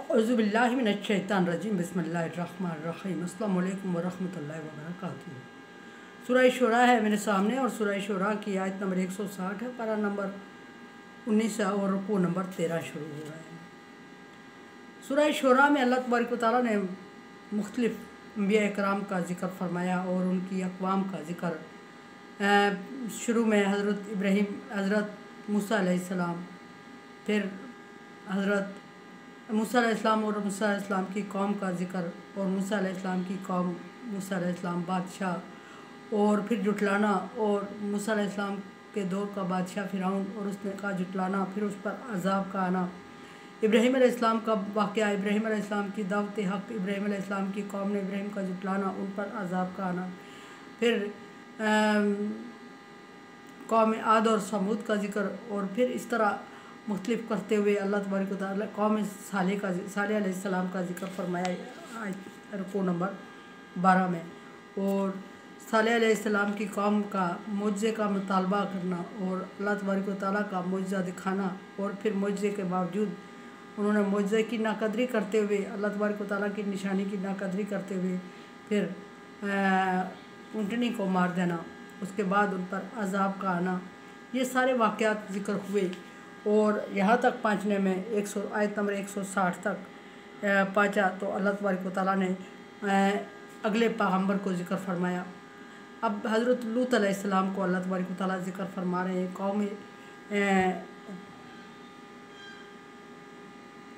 औज़ुबिल्लाहि मिनश्शैतानिर्रजीम बिस्मिल्लाहिर्रहमानिर्रहीम अस्सलामु अलैकुम वरहमतुल्लाहि वबरकातुहू। सूरह शुरा है मेरे सामने और सूरह शुरा की आयत नंबर 160 है, पारा नंबर 19 और रुकू नंबर 13 शुरू हो रहा है। सूरह शुरा में अल्लाह तबारक व तआला ने मुख्तलिफ अंबिया इकराम का ज़िक्र फरमाया और उनकी अक़वाम का ज़िक्र। शुरू में हज़रत इब्राहीम, हज़रत मूसा अलैहिस्सलाम, फिर हज़रत मूसा अलैहिस्सलाम और मूसा अलैहिस्सलाम की कौम का ज़िक्र और मूसा अलैहिस्सलाम की कौम, मूसा अलैहिस्सलाम बादशाह और फिर जुटलाना और मूसा अलैहिस्सलाम के दौर का बादशाह फ़िरौन और उसने का जुटलाना, फिर उस पर अज़ाब का आना, इब्राहीम अलैहिस्सलाम का वाक़या, इब्राहीम अलैहिस्सलाम की दावत हक़, इब्राहीम अलैहिस्सलाम की कौम ने इब्राहीम का जुटलाना, उन पर अज़ाब का आना, फिर कौम आद और समूद का ज़िक्र और फिर इस तरह मुख्तलिफ करते हुए अल्लाह तबारक व तआला कौम सालेह अलैहिस्सलाम का ज़िक्र फरमाया रुकू नंबर 12 में। और सालेह अलैहिस्सलाम की कौम का मुआज़े का मुतालबा करना और अल्लाह तबारक व तआला का मुआज़ा दिखाना और फिर मुआज़े के बावजूद उन्होंने मुआज़े की नाकदरी करते हुए, अल्लाह तबारक व तआला की निशानी की नाकदरी करते हुए फिर ऊँटनी को मार देना, उसके बाद उन पर अज़ाब का आना, ये सारे वाक़यात ज़िक्र हुए और यहाँ तक पहुँचने में आयत नंबर 160 तक पहुँचा तो अल्लाह तबारक व तआला ने अगले पैगम्बर को ज़िक्र फरमाया। अब हज़रत लूत अलैहिस्सलाम को अल्लाह तबारक व तआला ज़िक्र फरमा रहे हैं। कौम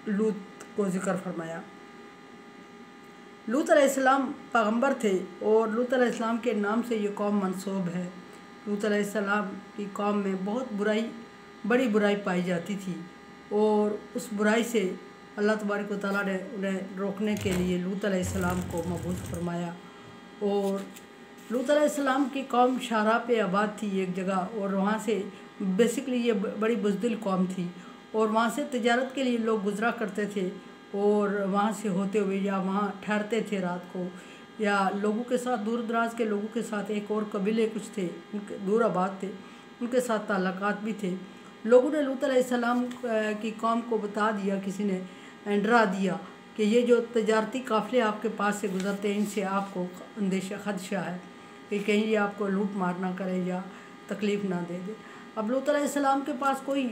लूत को ज़िक्र फरमाया। लूत अलैहिस्सलाम पैगम्बर थे और लूत अलैहिस्सलाम के नाम से ये कौम मंसूब है। लूत अलैहिस्सलाम की कौम में बहुत बड़ी बुराई पाई जाती थी और उस बुराई से अल्लाह तबारक व तआला ने उन्हें रोकने के लिए लूत अलैहिस्सलाम को मबूस फरमाया। और लूत अलैहिस्सलाम की कौम शारा पे आबाद थी एक जगह और वहाँ से बेसिकली ये बड़ी बुज़दिल कौम थी और वहाँ से तिजारत के लिए लोग गुज़रा करते थे और वहाँ से होते हुए या वहाँ ठहरते थे रात को, या लोगों के साथ, दूर दराज के लोगों के साथ, एक और कबीले कुछ थे उनके दूर आबाद थे, उनके साथ ताल्लुकात भी थे। लोगों ने लूत अलैहिस्सलाम की कौम को बता दिया, किसी ने डरा दिया कि ये जो तजारती काफ़िले आपके पास से गुज़रते हैं इनसे आपको अंदेशा खदशा है कि कहीं ये आपको लूट मार ना करे या तकलीफ़ ना दे दे। अब लूत अलैहिस्सलाम के पास कोई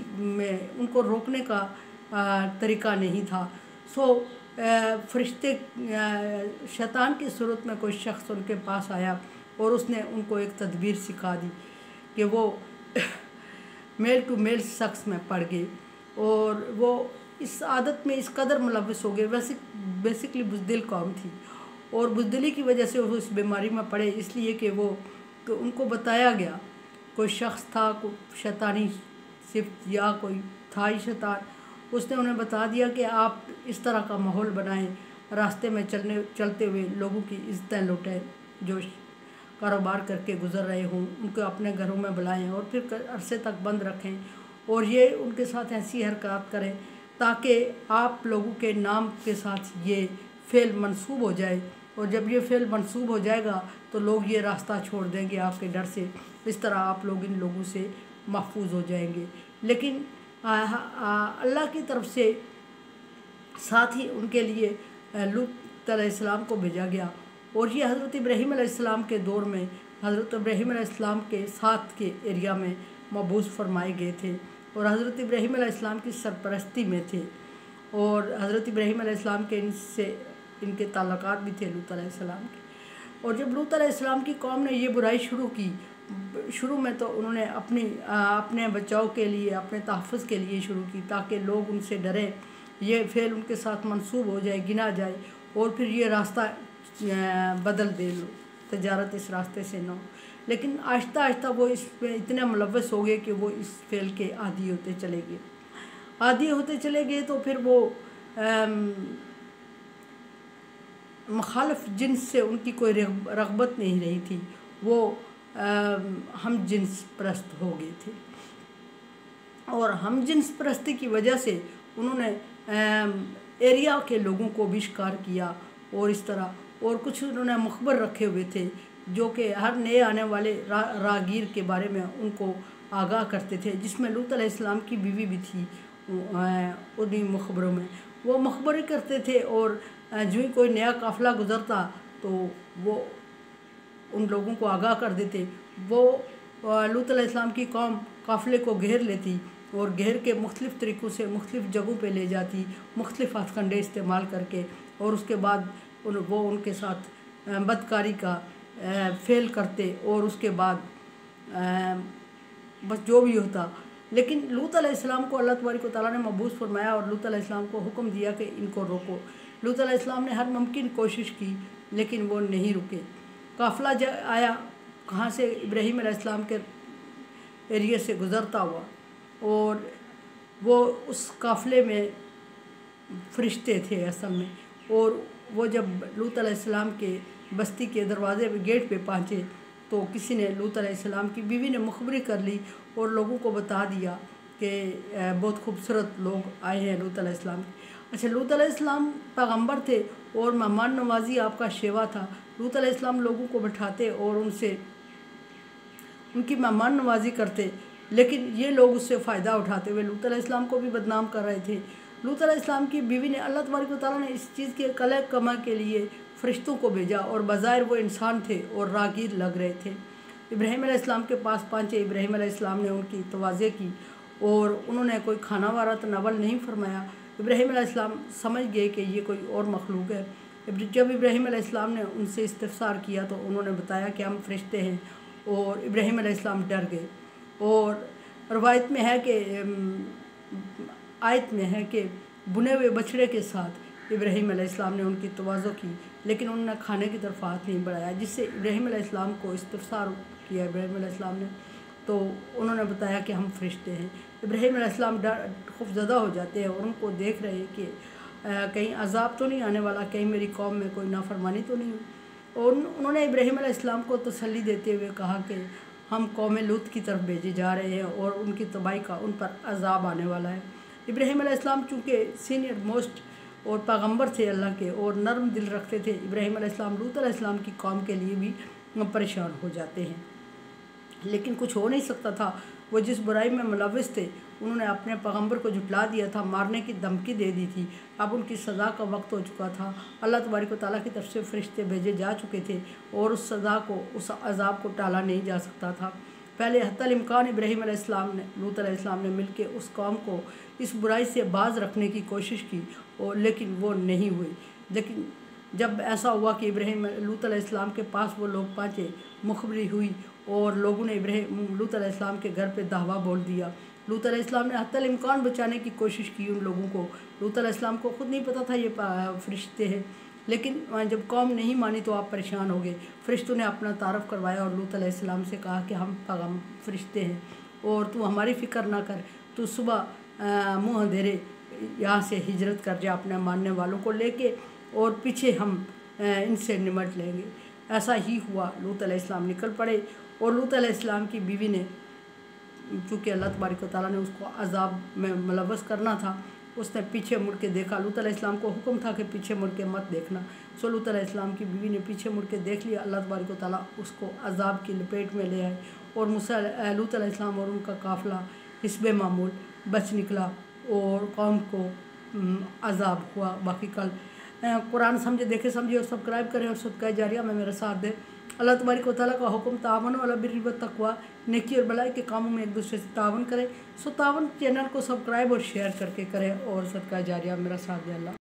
उनको रोकने का तरीक़ा नहीं था। सो फरिश्ते शैतान की सूरत में कोई शख्स उनके पास आया और उसने उनको एक तदबीर सिखा दी कि वो मेल टू मेल शख्स में पड़ गए और वो इस आदत में इस कदर मुलव्वस हो गए। बेसिकली बुज़दिल कौम थी और बुज़दिली की वजह से वो इस बीमारी में पड़े, इसलिए कि उनको बताया गया कोई शख्स था, कोई शैतानी सिफ्त या कोई था ही शैतान, उसने उन्हें बता दिया कि आप इस तरह का माहौल बनाएं, रास्ते में चलते हुए लोगों की इज़्ज़तें लुटें, जो कारोबार करके गुज़र रहे हों उनको अपने घरों में बुलाएं और फिर अरसे तक बंद रखें और ये उनके साथ ऐसी हरकत करें ताकि आप लोगों के नाम के साथ ये फ़ेल मंसूब हो जाए और जब ये फ़ेल मंसूब हो जाएगा तो लोग ये रास्ता छोड़ देंगे आपके डर से, इस तरह आप लोग इन लोगों से महफूज हो जाएंगे। लेकिन अल्लाह की तरफ से साथ ही उनके लिए लूत अलैहिस्सलाम को भेजा गया और ये हज़रत इब्राहीम अलैहिस्सलाम के दौर में हज़रत इब्राहीम अलैहिस्सलाम के साथ के एरिया में मबूस फरमाए गए थे और हज़रत इब्राहीम अलैहिस्सलाम की सरपरस्ती में थे और हज़रत इब्राहीम अलैहिस्सलाम के इनके ताल्लुकात भी थे लूत अलैहिस्सलाम के। और जब लूत अलैहिस्सलाम की कौम ने ये बुराई शुरू की, शुरू में तो उन्होंने अपने बचाव के लिए, अपने तहफ़्फ़ुज़ के लिए शुरू की ताकि लोग उनसे डरें, ये फ़ेल उनके साथ मंसूब हो जाए, गिना जाए और फिर ये रास्ता बदल दे लो, तजारत इस रास्ते से ना हो। लेकिन आहिस्ता आहिस्ता वो इस पे इतने मुलव्वस हो गए कि वो इस फ़ेल के आदी होते चले गए तो फिर वो मुखालिफ जिन्स से उनकी कोई रग़बत नहीं रही थी, वो हम जिन्स परस्त हो गए थे और हम जिन्स परस्ती की वजह से उन्होंने एरिया के लोगों को भी शिकार किया और इस तरह, और कुछ उन्होंने मुखबर रखे हुए थे जो कि हर नए आने वाले रागीर के बारे में उनको आगाह करते थे, जिसमें लूत अलैहिस्सलाम की बीवी भी थी उन्हीं मुखबरों में। वो मखबरी करते थे और जो ही कोई नया काफ़िला गुज़रता तो वो उन लोगों को आगाह कर देते। वो लूत अलैहिस्सलाम की कौम काफ़िले को घेर लेती और घेर के मुख्तलिफ़ तरीक़ों से मुख्तलिफ़ जगहों पे ले जाती, मुख्तलिफ़ हथकंडे इस्तेमाल करके, और उसके बाद वो उनके साथ बदकारी का फ़ेल करते और उसके बाद बस जो भी होता। लेकिन लूत अलैहिस्सलाम को अल्लाह तबारक व तआला ने मबूस फरमाया और लूत अलैहिस्सलाम को हुक्म दिया कि इनको रोको। लूत अलैहिस्सलाम ने हर मुमकिन कोशिश की लेकिन वो नहीं रुके। काफ़िला आया कहाँ से, इब्राहीम अलैहिस्सलाम के एरिया से गुज़रता हुआ, और वो उस काफ़िले में फ़रिश्ते थे असल में। और वो जब लूत अलैहिस्सलाम के बस्ती के दरवाज़े पे गेट पे पहुँचे तो किसी ने लूत अलैहिस्सलाम की बीवी ने मुखबरी कर ली और लोगों को बता दिया कि बहुत खूबसूरत लोग आए हैं लूत अलैहिस्सलाम। अच्छा, लूत अलैहिस्सलाम पैगंबर थे और मेहमान नवाजी आपका शेवा था। लूत अलैहिस्सलाम लोगों को बैठाते और उनसे उनकी मेहमान नवाजी करते, लेकिन ये लोग उससे फ़ायदा उठाते हुए लूत अलैहिस्सलाम को भी बदनाम कर रहे थे। लूत अलैहिस्सलाम की बीवी ने, अल्लाह तबारक व तआला ने इस चीज़ के कले कमा के लिए फ़रिश्तों को भेजा और बज़ाहिर वो इंसान थे और रागीर लग रहे थे। इब्राहीम अलैहिस्सलाम के पास पहुँचे। इब्राहीम अलैहिस्सलाम ने उनकी तवाज़े की और उन्होंने कोई खाना वारा तनावल नहीं फरमाया। इब्राहीम अलैहिस्सलाम समझ गए कि ये कोई और मखलूक है। जब इब्राहीम अलैहिस्सलाम ने उनसे इस्तिफ़सार किया तो उन्होंने बताया कि हम फ़रिश्ते हैं, और इब्राहीम अलैहिस्सलाम डर गए। और रवायत में है कि आयत में है कि बुने हुए बछड़े के साथ इब्राहीम अलैहिस्सलाम ने उनकी तवाज़ो की, लेकिन उन्होंने खाने की तरफ हाथ नहीं बढ़ाया, जिससे इब्राहीम अलैहिस्सलाम को इस्तिफ़सार किया इब्राहीम अलैहिस्सलाम ने, तो उन्होंने बताया कि हम फ़रिश्ते हैं। इब्राहीम अलैहिस्सलाम खौफ़ज़दा हो जाते हैं और उनको देख रहे हैं कि कहीं अज़ाब तो नहीं आने वाला, कहीं मेरी कौम में कोई नाफरमानी तो नहीं हुई। और उन्होंने इब्राहीम अलैहिस्सलाम को तसल्ली देते हुए कहा कि हम कौम लूत की तरफ भेजे जा रहे हैं और उनकी तबाही का उन पर अज़ाब आने वाला है। इब्राहीम अलैहिस्सलाम चूँकि सीनियर मोस्ट और पैगंबर थे अल्लाह के और नरम दिल रखते थे, इब्राहीम अलैहिस्सलाम लूत अलैहिस्सलाम की कौम के लिए भी परेशान हो जाते हैं। लेकिन कुछ हो नहीं सकता था। वो जिस बुराई में मुलव्विस थे, उन्होंने अपने पैगंबर को झुटला दिया था, मारने की धमकी दे दी थी। अब उनकी सज़ा का वक्त हो चुका था। अल्लाह तबारक व तआला की तरफ से फ़रिश्ते भेजे जा चुके थे और उस सज़ा को, उस अज़ाब को टाला नहीं जा सकता था। पहले हत्तल इम्कान इब्राहीम अलैहिस्सलाम ने, लूत अलैहिस्सलाम ने मिलकर उस कौम को इस बुराई से बाज रखने की कोशिश की, और लेकिन वो नहीं हुई। लेकिन जब ऐसा हुआ कि लूत अलैहिस्सलाम के पास वो लोग पहुँचे, मुखबरी हुई और लोगों ने लूत अलैहिस्सलाम के घर पे दावा बोल दिया। लूत अलैहिस्सलाम ने हत्तल इम्कान बचाने की कोशिश की उन लोगों को। लूत अलैहिस्सलाम को खुद नहीं पता था ये फ़रिश्ते हैं, लेकिन जब कौम नहीं मानी तो आप परेशान हो गए। फ़रिश्तों ने अपना तारफ़ करवाया और लूत अलैहिस्सलाम से कहा कि हम फ़रिश्ते हैं और तू हमारी फ़िक्र ना कर, तू सुबह मुँह अंधेरे यहाँ से हिजरत कर जा अपने मानने वालों को लेके, और पीछे हम इनसे निमट लेंगे। ऐसा ही हुआ। लूत अलैहिस्सलाम निकल पड़े और लूत अलैहिस्सलाम की बीवी ने, चूँकि अल्लाह तबारक व तआला ने उसको अज़ाब में मुलव्वस करना था, उसने पीछे मुड़ के देखा। लूत अलैहिस्सलाम को हुक्म था कि पीछे मुड़ के मत देखना। सो लूत अलैहिस्सलाम की बीवी ने पीछे मुड़ के देख लिया। अल्लाह तबारक व तआला उसको अज़ाब की लपेट में ले आए और लूत अलैहिस्सलाम और उनका काफ़िला हिस्बे मामूल बच निकला और कौम को अज़ाब हुआ। बाकी कल कुरान समझे, देखे समझे और सब्सक्राइब करें और सदका जारिया में मेरा साथ दें। अल्लाह तबारक व तआला का हुक्म तावनो अला बिर्रि व तक़वा, नेकी और भलाई के कामों में एक दूसरे से तावन करें। सो तावन चैनल को सब्सक्राइब और शेयर करके करें और सदका जारिया मेरा साथ दें। अल्लाह।